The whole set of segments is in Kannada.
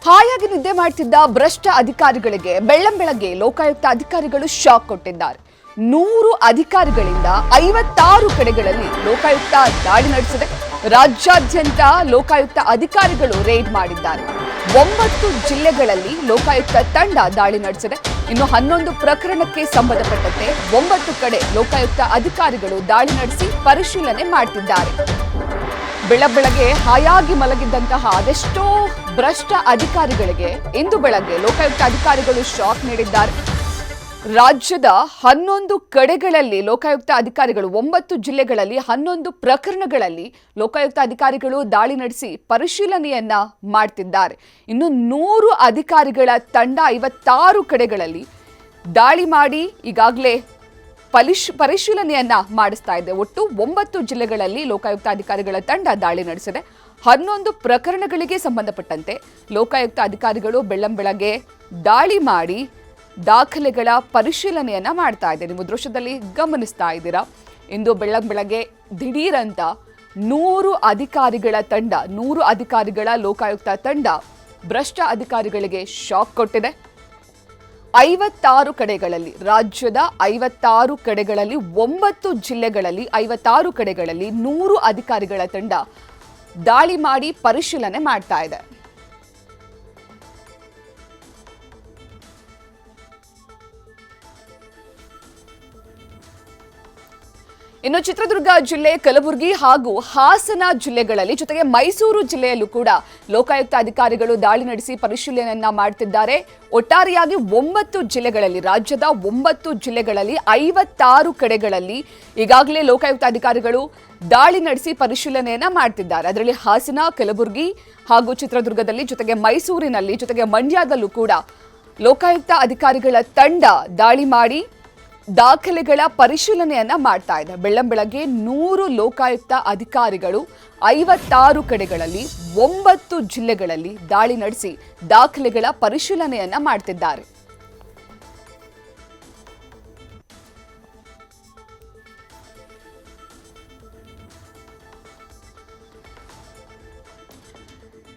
ಹಾಯಾಗಿ ನಿದ್ದೆ ಮಾಡ್ತಿದ್ದ ಭ್ರಷ್ಟ ಅಧಿಕಾರಿಗಳಿಗೆ ಬೆಳ್ಳಂಬೆಳಗ್ಗೆ ಲೋಕಾಯುಕ್ತ ಅಧಿಕಾರಿಗಳು ಶಾಕ್ ಕೊಟ್ಟಿದ್ದಾರೆ. 100 ಅಧಿಕಾರಿಗಳಿಂದ 56 ಕಡೆಗಳಲ್ಲಿ ಲೋಕಾಯುಕ್ತ ದಾಳಿ ನಡೆಸಿದೆ. ರಾಜ್ಯಾದ್ಯಂತ ಲೋಕಾಯುಕ್ತ ಅಧಿಕಾರಿಗಳು ರೇಡ್ ಮಾಡಿದ್ದಾರೆ. 9 ಜಿಲ್ಲೆಗಳಲ್ಲಿ ಲೋಕಾಯುಕ್ತ ತಂಡ ದಾಳಿ ನಡೆಸಿದೆ. ಇನ್ನು 11 ಪ್ರಕರಣಕ್ಕೆ ಸಂಬಂಧಪಟ್ಟಂತೆ 9 ಕಡೆ ಲೋಕಾಯುಕ್ತ ಅಧಿಕಾರಿಗಳು ದಾಳಿ ನಡೆಸಿ ಪರಿಶೀಲನೆ ಮಾಡ್ತಿದ್ದಾರೆ. ಬೆಳಗ್ಗೆ ಹಾಯಾಗಿ ಮಲಗಿದ್ದಂತಹ ಅದೆಷ್ಟೋ ಭ್ರಷ್ಟ ಅಧಿಕಾರಿಗಳಿಗೆ ಇಂದು ಬೆಳಗ್ಗೆ ಲೋಕಾಯುಕ್ತ ಅಧಿಕಾರಿಗಳು ಶಾಕ್ ನೀಡಿದ್ದಾರೆ. ರಾಜ್ಯದ 11 ಕಡೆಗಳಲ್ಲಿ ಲೋಕಾಯುಕ್ತ ಅಧಿಕಾರಿಗಳು 9 ಜಿಲ್ಲೆಗಳಲ್ಲಿ 11 ಪ್ರಕರಣಗಳಲ್ಲಿ ಲೋಕಾಯುಕ್ತ ಅಧಿಕಾರಿಗಳು ದಾಳಿ ನಡೆಸಿ ಪರಿಶೀಲನೆಯನ್ನ ಮಾಡ್ತಿದ್ದಾರೆ. ಇನ್ನು 100 ಅಧಿಕಾರಿಗಳ ತಂಡ 56 ಕಡೆಗಳಲ್ಲಿ ದಾಳಿ ಮಾಡಿ ಈಗಾಗಲೇ ಪರಿಶೀಲನೆಯನ್ನ ಮಾಡಿಸ್ತಾ ಇದೆ. ಒಟ್ಟು 9 ಜಿಲ್ಲೆಗಳಲ್ಲಿ ಲೋಕಾಯುಕ್ತ ಅಧಿಕಾರಿಗಳ ತಂಡ ದಾಳಿ ನಡೆಸಿದೆ. 11 ಪ್ರಕರಣಗಳಿಗೆ ಸಂಬಂಧಪಟ್ಟಂತೆ ಲೋಕಾಯುಕ್ತ ಅಧಿಕಾರಿಗಳು ಬೆಳ್ಳಂಬೆಳಗ್ಗೆ ದಾಳಿ ಮಾಡಿ ದಾಖಲೆಗಳ ಪರಿಶೀಲನೆಯನ್ನ ಮಾಡ್ತಾ ಇದೆ. ನೀವು ದೃಶ್ಯದಲ್ಲಿ ಗಮನಿಸ್ತಾ ಇದ್ದೀರಾ. ಇಂದು ಬೆಳ್ಳಂಬೆಳಗ್ಗೆ ದಿಢೀರಂತ 100 ಅಧಿಕಾರಿಗಳ ತಂಡ 100 ಅಧಿಕಾರಿಗಳ ಲೋಕಾಯುಕ್ತ ತಂಡ ಭ್ರಷ್ಟ ಅಧಿಕಾರಿಗಳಿಗೆ ಶಾಕ್ ಕೊಟ್ಟಿದೆ. 56 ಕಡೆಗಳಲ್ಲಿ ರಾಜ್ಯದ 56 ಕಡೆಗಳಲ್ಲಿ 9 ಜಿಲ್ಲೆಗಳಲ್ಲಿ 56 ಕಡೆಗಳಲ್ಲಿ 100 ಅಧಿಕಾರಿಗಳ ತಂಡ ದಾಳಿ ಮಾಡಿ ಪರಿಶೀಲನೆ ಮಾಡ್ತಾ ಇದೆ. ಇನ್ನು ಚಿತ್ರದುರ್ಗ ಜಿಲ್ಲೆ, ಕಲಬುರಗಿ ಹಾಗೂ ಹಾಸನ ಜಿಲ್ಲೆಗಳಲ್ಲಿ ಜೊತೆಗೆ ಮೈಸೂರು ಜಿಲ್ಲೆಯಲ್ಲೂ ಕೂಡ ಲೋಕಾಯುಕ್ತ ಅಧಿಕಾರಿಗಳು ದಾಳಿ ನಡೆಸಿ ಪರಿಶೀಲನೆಯನ್ನ ಮಾಡ್ತಿದ್ದಾರೆ. ಒಟ್ಟಾರೆಯಾಗಿ 9 ಜಿಲ್ಲೆಗಳಲ್ಲಿ ರಾಜ್ಯದ 9 ಜಿಲ್ಲೆಗಳಲ್ಲಿ 56 ಕಡೆಗಳಲ್ಲಿ ಈಗಾಗಲೇ ಲೋಕಾಯುಕ್ತ ಅಧಿಕಾರಿಗಳು ದಾಳಿ ನಡೆಸಿ ಪರಿಶೀಲನೆಯನ್ನ ಮಾಡ್ತಿದ್ದಾರೆ. ಅದರಲ್ಲಿ ಹಾಸನ, ಕಲಬುರಗಿ ಹಾಗೂ ಚಿತ್ರದುರ್ಗದಲ್ಲಿ ಜೊತೆಗೆ ಮೈಸೂರಿನಲ್ಲಿ ಜೊತೆಗೆ ಮಂಡ್ಯದಲ್ಲೂ ಕೂಡ ಲೋಕಾಯುಕ್ತ ಅಧಿಕಾರಿಗಳ ತಂಡ ದಾಳಿ ಮಾಡಿ ದಾಖಲೆಗಳ ಪರಿಶೀಲನೆಯನ್ನ ಮಾಡ್ತಾ ಇದೆ. ಬೆಳ್ಳಂಬೆಳಗ್ಗೆ 100 ಲೋಕಾಯುಕ್ತ ಅಧಿಕಾರಿಗಳು 56 ಕಡೆಗಳಲ್ಲಿ 9 ಜಿಲ್ಲೆಗಳಲ್ಲಿ ದಾಳಿ ನಡೆಸಿ ದಾಖಲೆಗಳ ಪರಿಶೀಲನೆಯನ್ನ ಮಾಡ್ತಿದ್ದಾರೆ.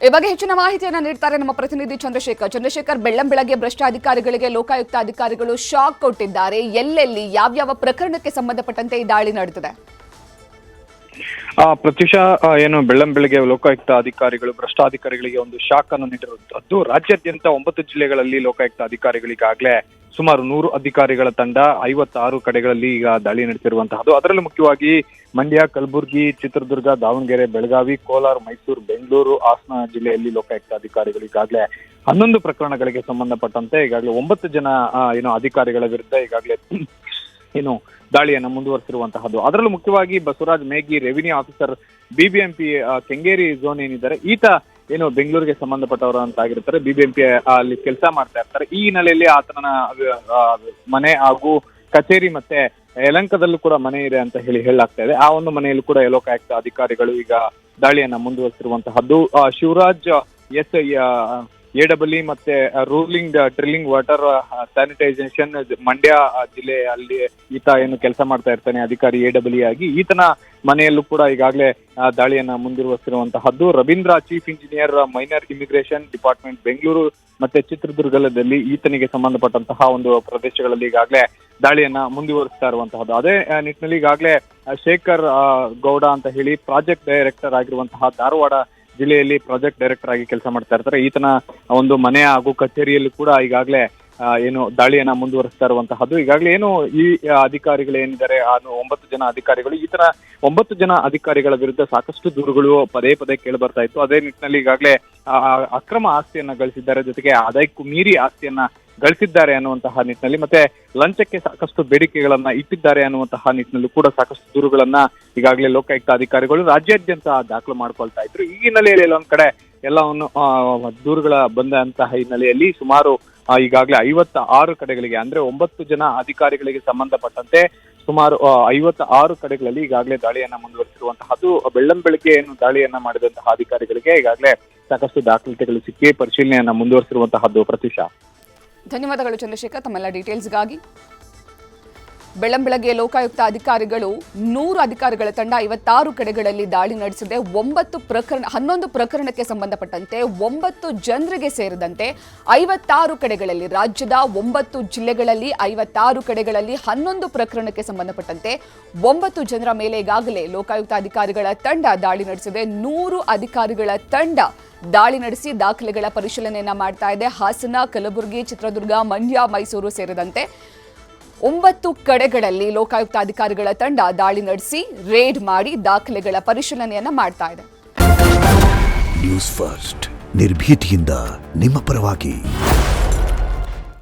ಈ ಬಗ್ಗೆ ಹೆಚ್ಚಿನ ಮಾಹಿತಿಯನ್ನು ನೀಡ್ತಾರೆ ನಮ್ಮ ಪ್ರತಿನಿಧಿ ಚಂದ್ರಶೇಖರ್. ಬೆಳ್ಳಂಬೆಳಗ್ಗೆ ಭ್ರಷ್ಟ ಅಧಿಕಾರಿಗಳಿಗೆ ಲೋಕಾಯುಕ್ತ ಅಧಿಕಾರಿಗಳು ಶಾಕ್ ಕೊಟ್ಟಿದ್ದಾರೆ. ಎಲ್ಲೆಲ್ಲಿ ಯಾವ್ಯಾವ ಪ್ರಕರಣಕ್ಕೆ ಸಂಬಂಧಪಟ್ಟಂತೆ ಈ ದಾಳಿ ನಡೆದಿದೆ? ಪ್ರತ್ಯುಷಾ, ಏನು ಬೆಳ್ಳಂಬೆಳಗ್ಗೆ ಲೋಕಾಯುಕ್ತ ಅಧಿಕಾರಿಗಳು ಭ್ರಷ್ಟಾಧಿಕಾರಿಗಳಿಗೆ ಒಂದು ಶಾಕ್ ಅನ್ನು ನೀಡಿರುವಂತದ್ದು. ರಾಜ್ಯಾದ್ಯಂತ 9 ಜಿಲ್ಲೆಗಳಲ್ಲಿ ಲೋಕಾಯುಕ್ತ ಅಧಿಕಾರಿಗಳಿಗಾಗಲೇ ಸುಮಾರು 100 ಅಧಿಕಾರಿಗಳ ತಂಡ 56 ಕಡೆಗಳಲ್ಲಿ ಈಗ ದಾಳಿ ನಡೆಸಿರುವಂತಹದ್ದು. ಅದರಲ್ಲೂ ಮುಖ್ಯವಾಗಿ ಮಂಡ್ಯ, ಕಲಬುರಗಿ, ಚಿತ್ರದುರ್ಗ, ದಾವಣಗೆರೆ, ಬೆಳಗಾವಿ, ಕೋಲಾರ, ಮೈಸೂರು, ಬೆಂಗಳೂರು, ಹಾಸನ ಜಿಲ್ಲೆಯಲ್ಲಿ ಲೋಕಾಯುಕ್ತ ಅಧಿಕಾರಿಗಳು ಈಗಾಗಲೇ 11 ಪ್ರಕರಣಗಳಿಗೆ ಸಂಬಂಧಪಟ್ಟಂತೆ ಈಗಾಗಲೇ 9 ಜನ ಅಧಿಕಾರಿಗಳ ವಿರುದ್ಧ ಈಗಾಗಲೇ ದಾಳಿಯನ್ನ ಮುಂದುವರೆಸಿರುವಂತಹದ್ದು. ಅದರಲ್ಲೂ ಮುಖ್ಯವಾಗಿ Basavaraj Maggie, revenue officer, BBMP Kengeri zone ಏನಿದ್ದಾರೆ, ಈತ ಬೆಂಗಳೂರಿಗೆ ಸಂಬಂಧಪಟ್ಟವರು ಅಂತ ಆಗಿರ್ತಾರೆ. ಬಿಬಿಎಂಪಿ ಅಲ್ಲಿ ಕೆಲಸ ಮಾಡ್ತಾ ಇರ್ತಾರೆ. ಈ ಹಿನ್ನೆಲೆಯಲ್ಲಿ ಆತನ ಮನೆ ಹಾಗೂ ಕಚೇರಿ ಮತ್ತೆ ಯಲಹಂಕದಲ್ಲೂ ಕೂಡ ಮನೆ ಇದೆ ಅಂತ ಹೇಳಲಾಗ್ತಾ ಇದೆ. ಆ ಒಂದು ಮನೆಯಲ್ಲೂ ಕೂಡ ಲೋಕಾಯುಕ್ತ ಅಧಿಕಾರಿಗಳು ಈಗ ದಾಳಿಯನ್ನ ಮುಂದುವರೆಸಿರುವಂತಹದ್ದು. ಶಿವರಾಜ್ AEE ಮತ್ತೆ ruling drilling water sanitisation Mandya ಜಿಲ್ಲೆ ಅಲ್ಲಿ ಈತ ಕೆಲಸ ಮಾಡ್ತಾ ಇರ್ತಾನೆ ಅಧಿಕಾರಿ AEE ಆಗಿ. ಈತನ ಮನೆಯಲ್ಲೂ ಕೂಡ ಈಗಾಗಲೇ ದಾಳಿಯನ್ನ ಮುಂದುವರೆಸಿರುವಂತಹದ್ದು. Ravindra, chief engineer, minor immigration department, Bengaluru ಮತ್ತೆ ಚಿತ್ರದುರ್ಗದಲ್ಲಿ ಈತನಿಗೆ ಸಂಬಂಧಪಟ್ಟಂತಹ ಒಂದು ಪ್ರದೇಶಗಳಲ್ಲಿ ಈಗಾಗಲೇ ದಾಳಿಯನ್ನ ಮುಂದುವರಿಸ್ತಾ ಇರುವಂತಹದ್ದು. ಅದೇ ನಿಟ್ಟಿನಲ್ಲಿ ಈಗಾಗಲೇ ಶೇಖರ್ ಗೌಡ ಅಂತ ಹೇಳಿ ಪ್ರಾಜೆಕ್ಟ್ ಡೈರೆಕ್ಟರ್ ಆಗಿರುವಂತಹ ಧಾರವಾಡ ಜಿಲ್ಲೆಯಲ್ಲಿ ಪ್ರಾಜೆಕ್ಟ್ ಡೈರೆಕ್ಟರ್ ಆಗಿ ಕೆಲಸ ಮಾಡ್ತಾ ಇರ್ತಾರೆ. ಈತನ ಒಂದು ಮನೆ ಹಾಗೂ ಕಚೇರಿಯಲ್ಲಿ ಕೂಡ ಈಗಾಗಲೇ ದಾಳಿಯನ್ನ ಮುಂದುವರಿಸ್ತಾ ಇರುವಂತಹದ್ದು. ಈಗಾಗಲೇ ಈ ಅಧಿಕಾರಿಗಳು ಏನಿದ್ದಾರೆ 9 ಜನ ಅಧಿಕಾರಿಗಳು, ಈತರ 9 ಜನ ಅಧಿಕಾರಿಗಳ ವಿರುದ್ಧ ಸಾಕಷ್ಟು ದೂರುಗಳು ಪದೇ ಪದೇ ಕೇಳಿ ಬರ್ತಾ ಇತ್ತು. ಅದೇ ನಿಟ್ಟಿನಲ್ಲಿ ಈಗಾಗಲೇ ಅಕ್ರಮ ಆಸ್ತಿಯನ್ನ ಗಳಿಸಿದ್ದಾರೆ, ಜೊತೆಗೆ ಆದಾಯಕ್ಕೂ ಮೀರಿ ಆಸ್ತಿಯನ್ನ ಗಳಿಸಿದ್ದಾರೆ ಅನ್ನುವಂತಹ ನಿಟ್ಟಿನಲ್ಲಿ ಮತ್ತೆ ಲಂಚಕ್ಕೆ ಸಾಕಷ್ಟು ಬೇಡಿಕೆಗಳನ್ನ ಇಟ್ಟಿದ್ದಾರೆ ಅನ್ನುವಂತಹ ನಿಟ್ಟಿನಲ್ಲೂ ಕೂಡ ಸಾಕಷ್ಟು ದೂರುಗಳನ್ನ ಈಗಾಗಲೇ ಲೋಕಾಯುಕ್ತ ಅಧಿಕಾರಿಗಳು ರಾಜ್ಯಾದ್ಯಂತ ದಾಖಲು ಮಾಡ್ಕೊಳ್ತಾ ಇದ್ರು. ಈ ಹಿನ್ನೆಲೆಯಲ್ಲಿ ಎಲ್ಲೊಂದ್ ಕಡೆ ಎಲ್ಲವನ್ನು ದೂರುಗಳ ಬಂದಂತಹ ಹಿನ್ನೆಲೆಯಲ್ಲಿ ಸುಮಾರು ಈಗಾಗಲೇ 56 ಕಡೆಗಳಿಗೆ ಅಂದ್ರೆ 9 ಜನ ಅಧಿಕಾರಿಗಳಿಗೆ ಸಂಬಂಧಪಟ್ಟಂತೆ ಸುಮಾರು 56 ಕಡೆಗಳಲ್ಲಿ ಈಗಾಗಲೇ ದಾಳಿಯನ್ನ ಮುಂದುವರಿಸಿರುವಂತಹದ್ದು. ಬೆಳ್ಳಂಬೆಳಗ್ಗೆ ದಾಳಿಯನ್ನ ಮಾಡಿದಂತಹ ಅಧಿಕಾರಿಗಳಿಗೆ ಈಗಾಗಲೇ ಸಾಕಷ್ಟು ದಾಖಲಾತಿಗಳು ಸಿಕ್ಕಿ ಪರಿಶೀಲನೆಯನ್ನ ಮುಂದುವರಿಸಿರುವಂತಹದ್ದು. ಪ್ರತಿಶಾ, ಧನ್ಯವಾದಗಳು ಚಂದ್ರಶೇಖರ್ ತಮ್ಮೆಲ್ಲ ಡೀಟೇಲ್ಸ್ಗಾಗಿ. ಬೆಳ್ಳಂಬೆಳಗ್ಗೆ ಲೋಕಾಯುಕ್ತ ಅಧಿಕಾರಿಗಳು 100 ಅಧಿಕಾರಿಗಳ ತಂಡ 56 ಕಡೆಗಳಲ್ಲಿ ದಾಳಿ ನಡೆಸಿದೆ. 11 ಪ್ರಕರಣಕ್ಕೆ ಸಂಬಂಧಪಟ್ಟಂತೆ 9 ಜನರಿಗೆ ಸೇರಿದಂತೆ 56 ಕಡೆಗಳಲ್ಲಿ, ರಾಜ್ಯದ 9 ಜಿಲ್ಲೆಗಳಲ್ಲಿ 56 ಕಡೆಗಳಲ್ಲಿ 11 ಪ್ರಕರಣಕ್ಕೆ ಸಂಬಂಧಪಟ್ಟಂತೆ 9 ಜನರ ಮೇಲೆ ಈಗಾಗಲೇ ಲೋಕಾಯುಕ್ತ ಅಧಿಕಾರಿಗಳ ತಂಡ ದಾಳಿ ನಡೆಸಿದೆ. 100 ಅಧಿಕಾರಿಗಳ ತಂಡ ದಾಳಿ ನಡೆಸಿ ದಾಖಲೆಗಳ ಪರಿಶೀಲನೆಯನ್ನ ಮಾಡ್ತಾ ಇದೆ. ಹಾಸನ, ಕಲಬುರಗಿ, ಚಿತ್ರದುರ್ಗ, ಮಂಡ್ಯ, ಮೈಸೂರು ಸೇರಿದಂತೆ 9 ಕಡೆಗಳಲ್ಲಿ ಲೋಕಾಯುಕ್ತ ಅಧಿಕಾರಿಗಳ ತಂಡ ದಾಳಿ ನಡೆಸಿ ರೇಡ್ ಮಾಡಿ ದಾಖಲೆಗಳ ಪರಿಶೀಲನೆಯನ್ನ ಮಾಡ್ತಾ ಇದೆ. ನ್ಯೂಸ್ ಫಸ್ಟ್ ನಿರ್ಭೀತಿಯಿಂದ ನಿಮ್ಮ ಪರವಾಗಿ.